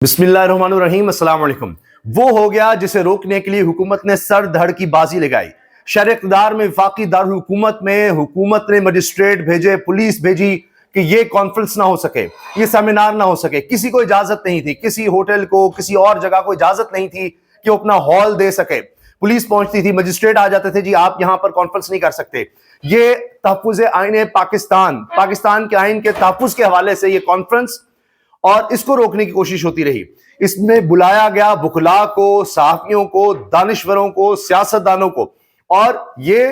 بسم اللہ الرحمن الرحیم، السلام علیکم۔ وہ ہو گیا جسے روکنے کے لیے حکومت نے سر دھڑ کی بازی لگائی۔ شہر اقتدار میں وفاقی دارالحکومت میں حکومت نے مجسٹریٹ بھیجے، پولیس بھیجی کہ یہ کانفرنس نہ ہو سکے، یہ سیمینار نہ ہو سکے۔ کسی کو اجازت نہیں تھی، کسی ہوٹل کو، کسی اور جگہ کو اجازت نہیں تھی کہ وہ اپنا ہال دے سکے۔ پولیس پہنچتی تھی، مجسٹریٹ آ جاتے تھے، جی آپ یہاں پر کانفرنس نہیں کر سکتے۔ یہ تحفظ آئین پاکستان کے آئین کے تحفظ کے حوالے سے یہ کانفرنس اور اس کو روکنے کی کوشش ہوتی رہی۔ اس میں بلایا گیا وکلاء کو، صحافیوں کو، دانشوروں کو، سیاستدانوں کو، اور یہ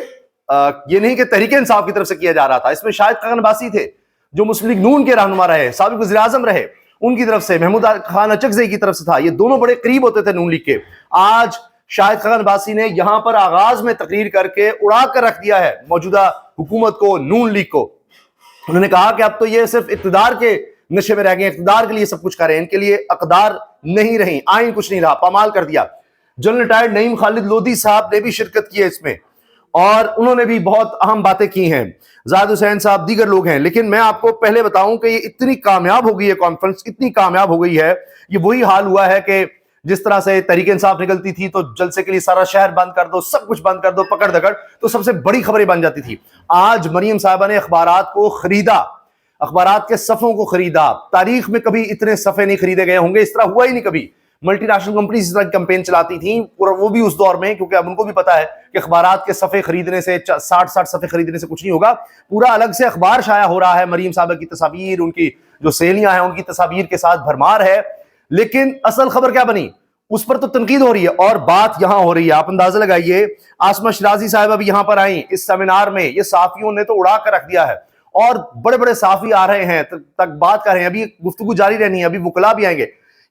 نہیں کہ تحریک انصاف کی طرف سے کیا جا رہا تھا۔ اس میں شاہد خاقان عباسی تھے جو مسلم لیگ نون کے رہنما رہے، سابق وزیر اعظم رہے، ان کی طرف سے محمود خان اچکزئی کی طرف سے تھا۔ یہ دونوں بڑے قریب ہوتے تھے نون لیگ کے۔ آج شاہد خاقان عباسی نے یہاں پر آغاز میں تقریر کر کے اڑا کر رکھ دیا ہے موجودہ حکومت کو، نون لیگ کو۔ انہوں نے کہا کہ اب تو یہ صرف اقتدار کے نشے میں رہ گئے، اقتدار کے لیے سب کچھ کر رہے ہیں، ان کے لیے اقدار نہیں رہی، آئین کچھ نہیں رہا، پامال کر دیا۔ جنرل ریٹائرڈ نعیم خالد لودھی صاحب نے بھی شرکت کی ہے اس میں، اور انہوں نے بھی بہت اہم باتیں کی ہیں۔ زاہد حسین صاحب، دیگر لوگ ہیں۔ لیکن میں آپ کو پہلے بتاؤں کہ یہ اتنی کامیاب ہو گئی ہے کانفرنس، اتنی کامیاب ہو گئی ہے، یہ وہی حال ہوا ہے کہ جس طرح سے تحریک انصاف نکلتی تھی تو جلسے کے لیے سارا شہر بند کر دو، سب کچھ بند کر دو، پکڑ دکڑ، تو سب سے بڑی خبریں بن جاتی تھی۔ آج مریم صاحبہ نے اخبارات کو خریدا، اخبارات کے صفوں کو خریدا۔ تاریخ میں کبھی اتنے صفحے نہیں خریدے گئے ہوں گے، اس طرح ہوا ہی نہیں کبھی۔ ملٹی نیشنل کمپنیز اس طرح کی کمپین چلاتی تھیں، اور وہ بھی اس دور میں، کیونکہ اب ان کو بھی پتا ہے کہ اخبارات کے صفحے خریدنے سے، 60 صفحے خریدنے سے کچھ نہیں ہوگا۔ پورا الگ سے اخبار شائع ہو رہا ہے، مریم صاحبہ کی تصاویر، ان کی جو سہیلیاں ہیں ان کی تصاویر کے ساتھ بھرمار ہے۔ لیکن اصل خبر کیا بنی، اس پر تو تنقید ہو رہی ہے، اور بات یہاں ہو رہی ہے۔ آپ اندازہ لگائیے، عاصمہ شیرازی صاحبہ بھی یہاں پر آئیں اس سیمینار میں، یہ صحافیوں نے تو اڑا کر رکھ دیا ہے، اور بڑے بڑے صحافی آ رہے ہیں تک بات کر رہے ہیں۔ ابھی گفتگو جاری رہنی ہے، ابھی وکلاء بھی آئیں گے۔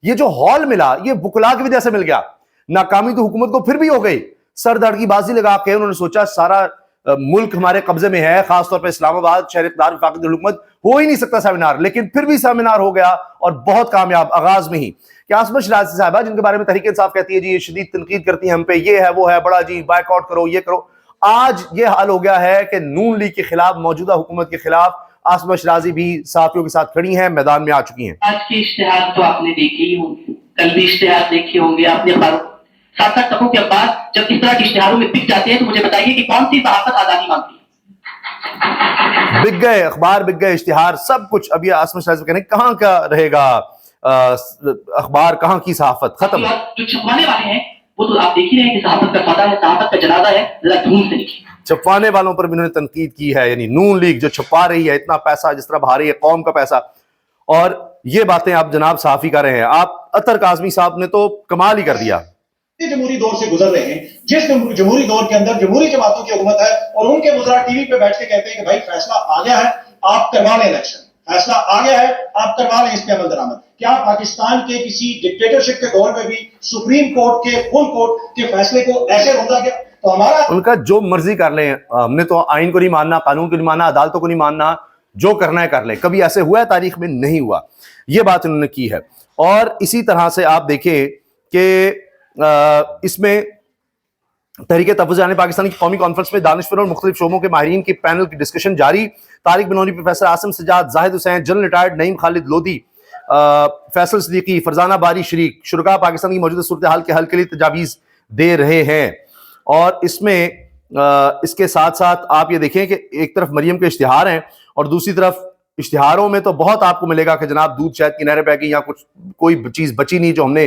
یہ جو ہال ملا، یہ وکلاء کی وجہ سے مل گیا۔ ناکامی تو حکومت کو پھر بھی ہو گئی۔ سر دھڑ کی بازی لگا کے انہوں نے سوچا سارا ملک ہمارے قبضے میں ہے، خاص طور پہ اسلام آباد، شہر اقتدار وفاقی دارالحکومت، ہو ہی نہیں سکتا سیمینار، لیکن پھر بھی سیمینار ہو گیا، اور بہت کامیاب آغاز میں ہی۔ کہ عاصمہ شیرازی صاحبہ، جن کے بارے میں تحریک انصاف کہتی ہے جی یہ شدید تنقید کرتی ہے ہم پہ، یہ ہے وہ ہے بڑا، جی بائیک آؤٹ کرو، یہ کرو، آج یہ حال ہو گیا ہے کہ نون لیگ کے خلاف، موجودہ حکومت کے خلاف عاصمہ شیرازی بھی صحافیوں کے ساتھ کھڑی ہیں، میدان میں آ چکی ہیں۔ آج کے اشتہار تو آپ نے دیکھے ہی ہوں گے، کل بھی اشتہار دیکھے ہوں گے آپ نے۔ ساتھ ساتھ تبوں کے اخبار جب اس طرح کے اشتہاروں میں بک جاتے ہیں تو مجھے بتائیے کہ کون سی صحافت آزادی مانگتی ہے؟ بک گئے اخبار، بک گئے اشتہار، سب کچھ۔ اب یہ عاصمہ شیرازی کہنے کہاں کا رہے گا اخبار، کہاں کی صحافت، ختم۔ جو چھپوانے والے ہیں وہ تو آپ دیکھ ہی رہے ہیں کہ صحافت کا سودا ہے، صحافت کا جنازہ ہے، ذرا دھون سے نکلے۔ چھپوانے والوں پر بھی انہوں نے تنقید کی ہے، یعنی نون لیگ جو چھپا رہی ہے، اتنا پیسہ جس طرح بہا رہی ہے، قوم کا پیسہ، اور یہ باتیں آپ جناب صحافی کر رہے ہیں۔ آپ اطہر کاظمی صاحب نے تو کمال ہی کر دیا۔ جمہوری دور سے گزر رہے ہیں، جس جمہوری دور کے اندر جمہوری جماعتوں کی حکومت ہے، اور ان کے وزراء ٹی وی پہ بیٹھ کے کہتے ہیں کہ بھائی فیصلہ آ گیا ہے، آپ کروا لیں الیکشن، فیصلہ آ گیا ہے، آپ کروا لیں اس پہ عمل درآمد۔ کیا پاکستان کے کسی ڈکٹیٹرشپ کے دور میں بھی سپریم کورٹ کے، فل کورٹ کے فیصلے کو ایسے روکا گیا؟ تو ہمارا ان کا جو مرضی کر لیں، ہم نے تو آئین کو نہیں ماننا، قانون کو نہیں ماننا، عدالتوں کو نہیں ماننا، جو کرنا ہے کر لیں۔ کبھی ایسے ہوا ہے تاریخ میں؟ نہیں ہوا۔ یہ بات انہوں نے کی ہے۔ اور اسی طرح سے آپ دیکھیں کہ اس میں تحریک تحفظ آئین پاکستان کی قومی کانفرنس میں دانشوروں اور مختلف شعبوں کے ماہرین کی پینل کی ڈسکشن جاری۔ طارق بنونی، پروفیسر عاصم سجاد، زاہد حسین، جنرل ریٹائرڈ نعیم خالد لودھی، فیصل صدیقی، فرزانہ باری شریک، شرکاء پاکستان کی موجودہ صورتحال کے حل کے لیے تجاویز دے رہے ہیں۔ اور اس میں اس کے ساتھ ساتھ آپ یہ دیکھیں کہ ایک طرف مریم کے اشتہار ہیں، اور دوسری طرف اشتہاروں میں تو بہت آپ کو ملے گا کہ جناب دودھ شہد کی نہریں بہہ گئی، یا کچھ کوئی چیز بچی نہیں جو ہم نے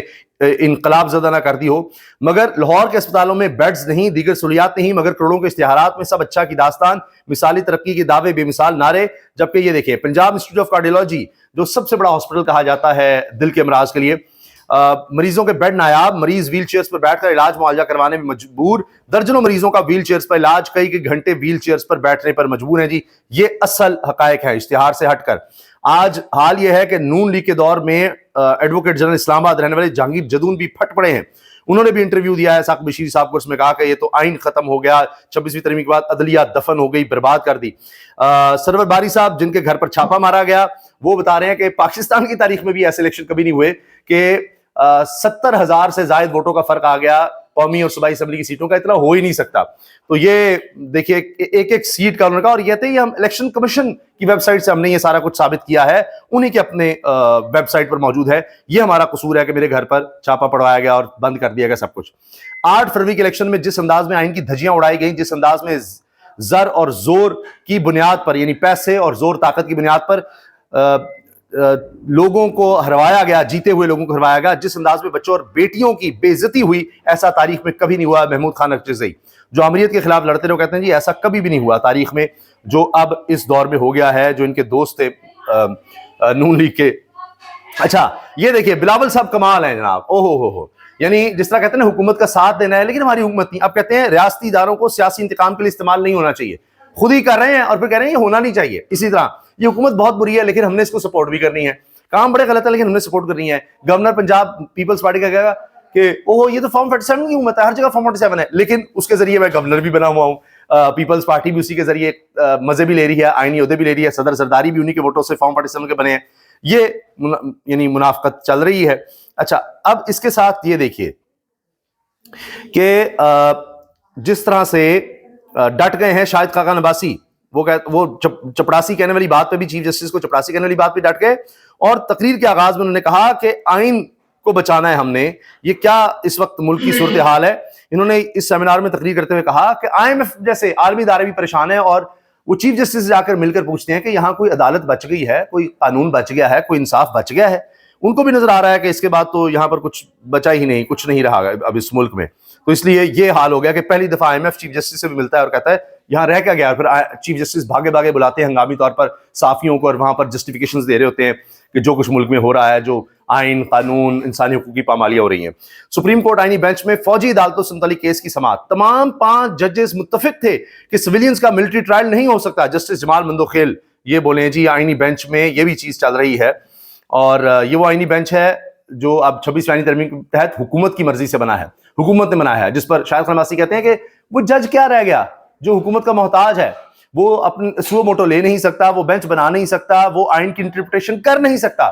انقلاب زدہ نہ کر دی ہو۔ مگر لاہور کے اسپتالوں میں بیڈز نہیں، دیگر سہولیات نہیں، مگر کروڑوں کے اشتہارات میں سب اچھا کی داستان، مثالی ترقی کے دعوے، بے مثال نعرے۔ جبکہ یہ دیکھیں پنجاب انسٹیٹیوٹ آف کارڈیولوجی جو سب سے بڑا ہاسپٹل کہا جاتا ہے دل کے امراض کے لیے، مریضوں کے بیڈ نایاب، مریض ویل چیئرز پر بیٹھ کر علاج معالجہ کروانے میں مجبور، درجنوں مریضوں کا ویل چیئرز پر علاج، کئی گھنٹے ویل چیئرز پر بیٹھنے پر مجبور ہیں۔ جی یہ اصل حقائق ہے اشتہار سے ہٹ کر۔ آج حال یہ ہے کہ نون لیگ کے دور میں ایڈوکیٹ جنرل اسلام آباد رہنے والے جہانگیر جدون بھی پھٹ پڑے ہیں۔ انہوں نے بھی انٹرویو دیا ہے ساق بشیر صاحب کو، اس میں کہا کہ یہ تو آئین ختم ہو گیا، 26ویں ترمیم کے بعد عدلیہ دفن ہو گئی، برباد کر دی۔ سرور باری صاحب جن کے گھر پر چھاپا مارا گیا، وہ بتا رہے ہیں کہ پاکستان کی تاریخ میں بھی ایسے الیکشن کبھی نہیں ہوئے کہ 70,000 سے زائد ووٹوں کا فرق آ گیا قومی اور صوبائی اسمبلی کی سیٹوں کا اتنا ہو ہی نہیں سکتا. تو یہ دیکھیے ایک ایک سیٹ کا انہوں نے کہا, اور یہ کہتے ہیں یہ ہم الیکشن کمیشن کی ویب سائٹ سے ہم نے یہ سارا کچھ ثابت کیا ہے, انہی کے اپنے ویب سائٹ پر موجود ہے. یہ ہمارا قصور ہے کہ میرے گھر پر چھاپا پڑوایا گیا اور بند کر دیا گیا سب کچھ. 8 فروری کے الیکشن میں جس انداز میں آئین کی دھجیاں اڑائی گئیں, جس انداز میں زر اور زور کی بنیاد پر, یعنی پیسے اور زور طاقت کی بنیاد پر لوگوں کو ہروایا گیا, جیتے ہوئے لوگوں کو ہروایا گیا, جس انداز میں بچوں اور بیٹیوں کی بے عزتی ہوئی, ایسا تاریخ میں کبھی نہیں ہوا. محمود خان اکرزئی جو امریت کے خلاف لڑتے رہے کہتے ہیں جی ایسا کبھی بھی نہیں ہوا تاریخ میں, جو اب اس دور میں ہو گیا ہے, جو ان کے دوست تھے نون لیگ کے. اچھا یہ دیکھیے بلاول صاحب کمال ہیں جناب, او ہو, یعنی جس طرح کہتے ہیں نا حکومت کا ساتھ دینا ہے لیکن ہماری حکومت نہیں. اب کہتے ہیں ریاستی اداروں کو سیاسی انتقام کے لیے استعمال نہیں ہونا چاہیے, خود ہی کر رہے ہیں اور پھر کہہ رہے ہیں یہ ہونا نہیں چاہیے. اسی طرح یہ حکومت بہت بری ہے لیکن ہم نے اس کو سپورٹ بھی کرنی ہے, کام بڑے غلط ہے لیکن ہم نے سپورٹ کرنی ہے. گورنر پنجاب پیپلز پارٹی کا کہے گا کہ اوہ یہ تو فارم 47 کی حکومت ہے, ہر جگہ فارم 47 ہے, لیکن اس کے ذریعے میں گورنر بھی بنا ہوا ہوں, پیپلز پارٹی بھی اسی کے ذریعے مزے بھی لے رہی ہے, آئینی عہدے بھی لے رہی ہے, صدر سرداری بھی انہی کے ووٹوں سے فارم 47 کے بنے ہیں. یہ یعنی منافقت چل رہی ہے. اچھا اب اس کے ساتھ یہ دیکھیے کہ جس طرح سے ڈٹ گئے ہیں شاہد خاقان عباسی, وہ چپڑاسی کہنے والی بات پہ بھی, چیف جسٹس کو چپڑاسی کہنے والی بات پہ ڈٹ گئے, اور تقریر کے آغاز میں انہوں نے کہا کہ آئین کو بچانا ہے ہم نے, یہ کیا اس وقت ملک کی صورتحال ہے. انہوں نے اس سیمینار میں تقریر کرتے ہوئے کہا کہ IMF جیسے عالمی ادارے بھی پریشان ہیں, اور وہ چیف جسٹس سے جا کر مل کر پوچھتے ہیں کہ یہاں کوئی عدالت بچ گئی ہے, کوئی قانون بچ گیا ہے, کوئی انصاف بچ گیا ہے. ان کو بھی نظر آ رہا ہے کہ اس کے بعد تو یہاں پر کچھ بچا ہی نہیں, کچھ نہیں رہا اب اس ملک میں. تو اس لیے یہ حال ہو گیا کہ پہلی دفعہ IMF چیف جسٹس سے بھی ملتا ہے اور کہتا ہے یہاں رہ کیا گیا. پھر چیف جسٹس بھاگے بھاگے بلاتے ہیں ہنگامی طور پر صحافیوں کو, اور وہاں پر جسٹیفیکیشنز دے رہے ہوتے ہیں کہ جو کچھ ملک میں ہو رہا ہے, جو آئین قانون انسانی حقوق کی پامالیاں ہو رہی ہیں. سپریم کورٹ آئینی بینچ میں فوجی عدالتوں سے متعلق کیس کی سماعت. تمام 5 ججز متفق تھے کہ سویلینز کا ملٹری ٹرائل نہیں ہو سکتا. جسٹس جمال مندوخیل یہ بولیں جی آئینی بینچ میں یہ بھی چیز چل رہی ہے, اور یہ وہ آئینی بینچ ہے جو اب 26 آئینی ترمیم کے تحت حکومت کی مرضی سے بنا ہے, حکومت نے بنایا ہے, جس پر شاہد خان عباسی کہتے ہیں کہ وہ جج کیا رہ گیا جو حکومت کا محتاج ہے, وہ اپنے سو موٹو لے نہیں سکتا, وہ بینچ بنا نہیں سکتا, وہ آئین کی انٹرپریٹیشن کر نہیں سکتا.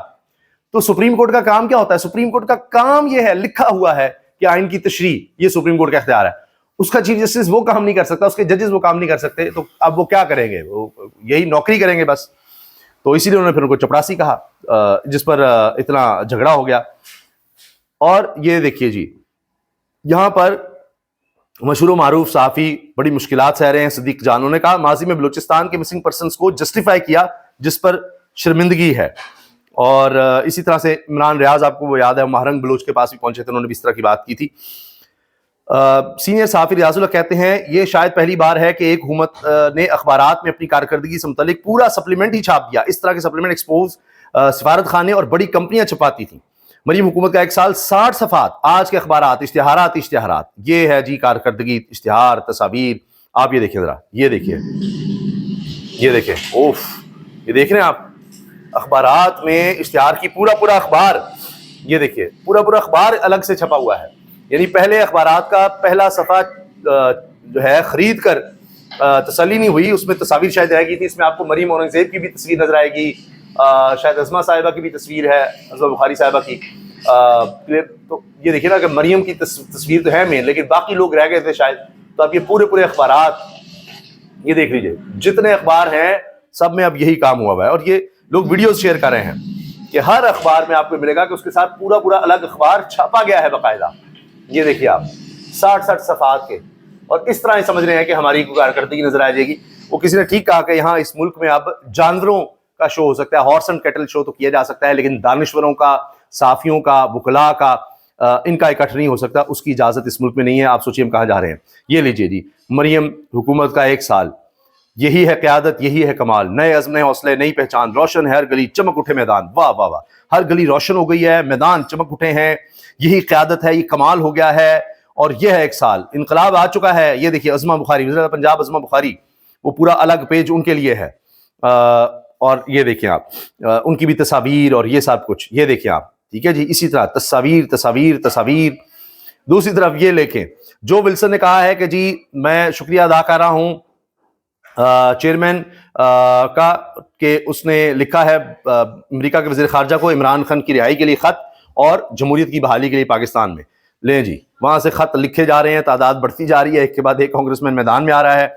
تو سپریم کورٹ کا کام کیا ہوتا ہے؟ سپریم کورٹ کا کام یہ ہے, لکھا ہوا ہے کہ آئین کی تشریح یہ سپریم کورٹ کا اختیار ہے. اس کا چیف جسٹس وہ کام نہیں کر سکتا, اس کے ججز وہ کام نہیں کر سکتے, تو اب وہ کیا کریں گے؟ وہ یہی نوکری کریں گے بس. تو اسی لیے انہوں نے پھر ان کو چپڑاسی کہا, جس پر اتنا جھگڑا ہو گیا. اور یہ دیکھیے جی یہاں پر مشہور و معروف صحافی بڑی مشکلات سہ رہے ہیں. صدیق جانوں نے کہا ماضی میں بلوچستان کے مسنگ پرسنز کو جسٹیفائی کیا جس پر شرمندگی ہے. اور اسی طرح سے عمران ریاض, آپ کو وہ یاد ہے, مہرنگ بلوچ کے پاس بھی پہنچے تھے, انہوں نے بھی اس طرح کی بات کی تھی. سینئر صحافی ریاض اللہ کہتے ہیں یہ شاید پہلی بار ہے کہ ایک حکومت نے اخبارات میں اپنی کارکردگی سے متعلق پورا سپلیمنٹ ہی چھاپ دیا. اس طرح کے سپلیمنٹ ایکسپوز سفارت خانے اور بڑی کمپنیاں چھپاتی تھیں. مریم حکومت کا 1 سال 60 صفحات, آج کے اخبارات, اشتہارات. یہ ہے جی کارکردگی, اشتہار, تصاویر. آپ یہ دیکھیں ذرا, یہ دیکھیں اوف, یہ دیکھ رہے ہیں آپ اخبارات میں اشتہار کی پورا اخبار, یہ دیکھیے پورا اخبار الگ سے چھپا ہوا ہے. یعنی پہلے اخبارات کا پہلا صفحہ جو ہے خرید کر تسلی نہیں ہوئی, اس میں تصاویر شاید رہ گئی تھی. اس میں آپ کو مریم اورنگزیب کی بھی تصویر نظر آئے گی, شاید عظمہ صاحبہ کی بھی تصویر ہے, عظمہ بخاری صاحبہ کی. تو یہ دیکھیے نا کہ مریم کی تصویر تو ہے مین, لیکن باقی لوگ رہ گئے تھے شاید. تو اب یہ پورے اخبارات یہ دیکھ لیجئے, جتنے اخبار ہیں سب میں اب یہی کام ہوا ہے. اور یہ لوگ ویڈیوز شیئر کر رہے ہیں کہ ہر اخبار میں آپ کو ملے گا کہ اس کے ساتھ پورا الگ اخبار چھاپا گیا ہے باقاعدہ. یہ دیکھیے آپ 60 صفحات کے, اور اس طرح ہی سمجھ رہے ہیں کہ ہماری کارکردگی نظر آ جائے گی. وہ کسی نے ٹھیک کہا کہ یہاں اس ملک میں اب جانوروں کا شو ہو سکتا ہے, ہارس اینڈ کیٹل شو تو کیا جا سکتا ہے, لیکن دانشوروں کا, صحافیوں کا, وکلاء کا, ان کا اکٹھ نہیں ہو سکتا. اس کی اجازت اس ملک میں نہیں ہے. آپ سوچیے ہم کہاں جا رہے ہیں. یہ لیجئے جی مریم حکومت کا 1 سال, یہی ہے قیادت, یہی ہے کمال. نئے عزم, نئے حوصلے, نئی پہچان, روشن ہے ہر گلی, چمک اٹھے میدان. واہ واہ واہ, ہر گلی روشن ہو گئی ہے, میدان چمک اٹھے ہیں. یہی قیادت ہے, یہ کمال ہو گیا ہے. اور یہ ہے 1 سال, انقلاب آ چکا ہے. یہ دیکھیے عظمہ بخاری, وزیر پنجاب عظمہ بخاری, وہ پورا الگ پیج ان کے لیے ہے. اور یہ دیکھیں آپ ان کی بھی تصاویر اور یہ سب کچھ, یہ دیکھیں آپ. ٹھیک ہے جی, اسی طرح تصاویر. دوسری طرف یہ لکھیں جو ولسن نے کہا ہے کہ جی میں شکریہ ادا کر رہا ہوں چیئرمین کا, کہ اس نے لکھا ہے امریکہ کے وزیر خارجہ کو عمران خان کی رہائی کے لیے خط اور جمہوریت کی بحالی کے لیے پاکستان میں. لیں جی وہاں سے خط لکھے جا رہے ہیں, تعداد بڑھتی جا رہی ہے, ایک کے بعد ایک کانگریس مین میدان میں آ رہا ہے,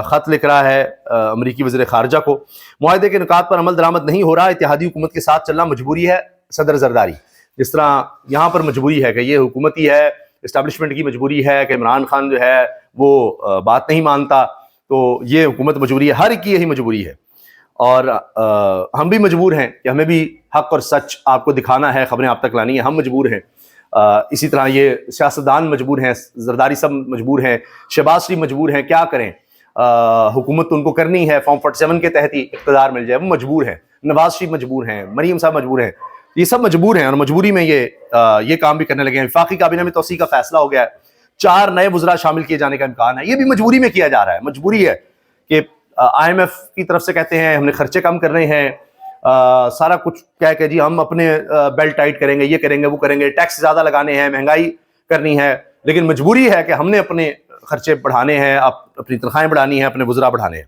خط لکھ رہا ہے امریکی وزیر خارجہ کو. معاہدے کے نکات پر عمل درآمد نہیں ہو رہا, اتحادی حکومت کے ساتھ چلنا مجبوری ہے. صدر زرداری جس طرح یہاں پر مجبوری ہے کہ یہ حکومتی ہے, اسٹیبلشمنٹ کی مجبوری ہے کہ عمران خان جو ہے وہ بات نہیں مانتا, تو یہ حکومت مجبوری ہے, ہر ایک کی یہی مجبوری ہے. اور ہم بھی مجبور ہیں کہ ہمیں بھی حق اور سچ آپ کو دکھانا ہے, خبریں آپ تک لانی ہیں, ہم مجبور ہیں. اسی طرح یہ سیاستدان مجبور ہیں, زرداری صاحب مجبور ہیں, شہباز شریف مجبور ہیں, کیا کریں, حکومت تو ان کو کرنی ہے, فارم 47 کے تحت ہی اقتدار مل جائے, وہ مجبور ہیں. نواز شریف مجبور ہیں, مریم صاحب مجبور ہیں, یہ سب مجبور ہیں, اور مجبوری میں یہ کام بھی کرنے لگے ہیں. وفاقی کابینہ میں توسیع کا فیصلہ ہو گیا ہے, 4 نئے وزراء شامل کیے جانے کا امکان ہے. یہ بھی مجبوری میں کیا جا رہا ہے, مجبوری ہے کہ IMF کی طرف سے کہتے ہیں ہم نے خرچے کم کرنے ہیں, سارا کچھ کہہ کہ جی ہم اپنے بیلٹ ٹائٹ کریں گے, یہ کریں گے, وہ کریں گے, ٹیکس زیادہ لگانے ہیں, مہنگائی کرنی ہے, لیکن مجبوری ہے کہ ہم نے اپنے خرچے بڑھانے ہیں, اپنی تنخواہیں بڑھانی ہیں, اپنے وزراء بڑھانے ہیں.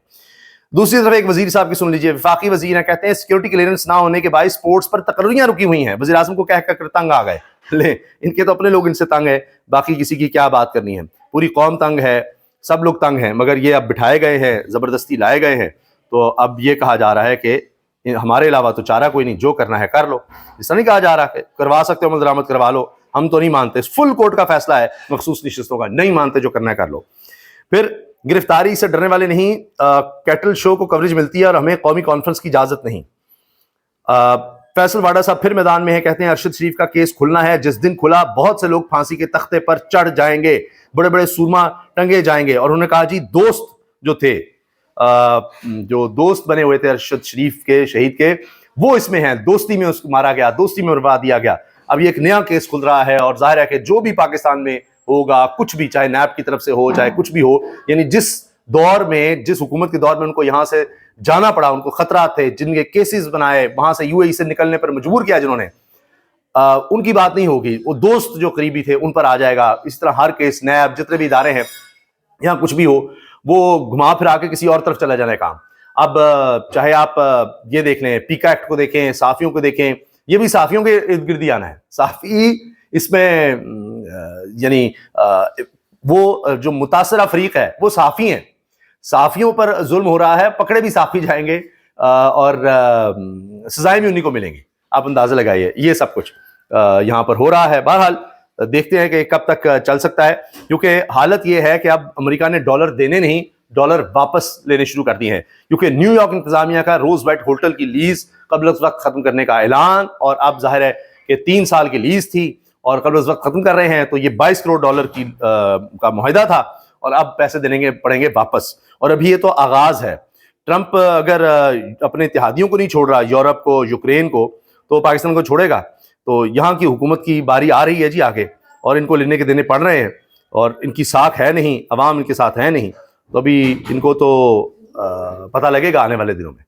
دوسری طرف ایک وزیر صاحب کی سن لیجئے, وفاقی وزیر ہیں, کہتے ہیں سیکیورٹی کلیئرنس نہ ہونے کے باعث سپورٹس پر تقرریاں رکی ہوئی ہیں. وزیر اعظم کو کہہ کر تنگ آ گئے, لے ان کے تو اپنے لوگ ان سے تنگ ہے, باقی کسی کی کیا بات کرنی ہے. پوری قوم تنگ ہے, سب لوگ تنگ ہیں, مگر یہ اب بٹھائے گئے ہیں, زبردستی لائے گئے ہیں, تو اب یہ کہا جا رہا ہے کہ ہمارے علاوہ تو چارہ کوئی نہیں, جو کرنا ہے کر لو. اس طرح نہیں کہا جا رہا کہ کروا سکتے ہو عمل درآمد کروا لو, ہم تو نہیں مانتے. فل کورٹ کا فیصلہ ہے مخصوص نشستوں کا, نہیں مانتے, جو کرنا ہے کر لو. پھر گرفتاری سے ڈرنے والے نہیں, کیٹل شو کو کوریج ملتی ہے اور ہمیں قومی کانفرنس کی اجازت نہیں. فیصل واڈا صاحب پھر میدان میں ہیں, کہتے ہیں ارشد شریف کا کیس کھلنا ہے, جس دن کھلا بہت سے لوگ پھانسی کے تختے پر چڑھ جائیں گے, بڑے بڑے سورما ٹنگے جائیں گے. اور انہوں نے کہا جی دوست جو تھے, جو دوست بنے ہوئے تھے ارشد شریف کے شہید کے, وہ اس میں ہیں, دوستی میں اس کو مارا گیا, دوستی میں مروا دیا گیا. اب یہ ایک نیا کیس کھل رہا ہے, اور ظاہر ہے کہ جو بھی پاکستان میں ہوگا, کچھ بھی, چاہے نیب کی طرف سے ہو, چاہے کچھ بھی ہو, یعنی جس دور میں, جس حکومت کے دور میں ان کو یہاں سے جانا پڑا, ان کو خطرات تھے, جن کے کیسز بنائے, وہاں سے UAE سے نکلنے پر مجبور کیا جنہوں نے, ان کی بات نہیں ہوگی, وہ دوست جو قریبی تھے ان پر آ جائے گا. اس طرح ہر کیس, نیب, جتنے بھی ادارے ہیں, یہاں کچھ بھی ہو, وہ گھما پھرا کے کسی اور طرف چلا جانا ہے کام. اب چاہے آپ یہ دیکھ لیں, پیکا ایکٹ کو دیکھیں, صحافیوں کو دیکھیں, یہ بھی صحافیوں کے ارد گرد ہی آنا ہے. صحافی اس میں یعنی وہ جو متاثرہ فریق ہے وہ صحافی ہیں, صحافیوں پر ظلم ہو رہا ہے, پکڑے بھی صحافی جائیں گے, اور سزائیں بھی انہی کو ملیں گی. آپ اندازہ لگائیے, یہ سب کچھ یہاں پر ہو رہا ہے. بہرحال دیکھتے ہیں کہ کب تک چل سکتا ہے, کیونکہ حالت یہ ہے کہ اب امریکہ نے ڈالر دینے نہیں, ڈالر واپس لینے شروع کر دیے ہیں, کیونکہ نیو یارک انتظامیہ کا روز ویٹ ہوٹل کی لیز قبل از وقت ختم کرنے کا اعلان, اور اب ظاہر ہے کہ 3 سال کی لیز تھی اور قبل از وقت ختم کر رہے ہیں, تو یہ 22 کروڑ ڈالر کی کا معاہدہ تھا, اور اب پیسے دینے پڑیں گے واپس. اور ابھی یہ تو آغاز ہے. ٹرمپ اگر اپنے اتحادیوں کو نہیں چھوڑ رہا, یورپ کو, یوکرین کو, تو پاکستان کو چھوڑے گا. تو یہاں کی حکومت کی باری آ رہی ہے جی آگے, اور ان کو لینے کے دینے پڑ رہے ہیں, اور ان کی ساکھ ہے نہیں, عوام ان کے ساتھ ہے نہیں, تو ابھی ان کو تو پتہ لگے گا آنے والے دنوں میں.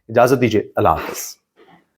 اجازت دیجیے, اللہ حافظ.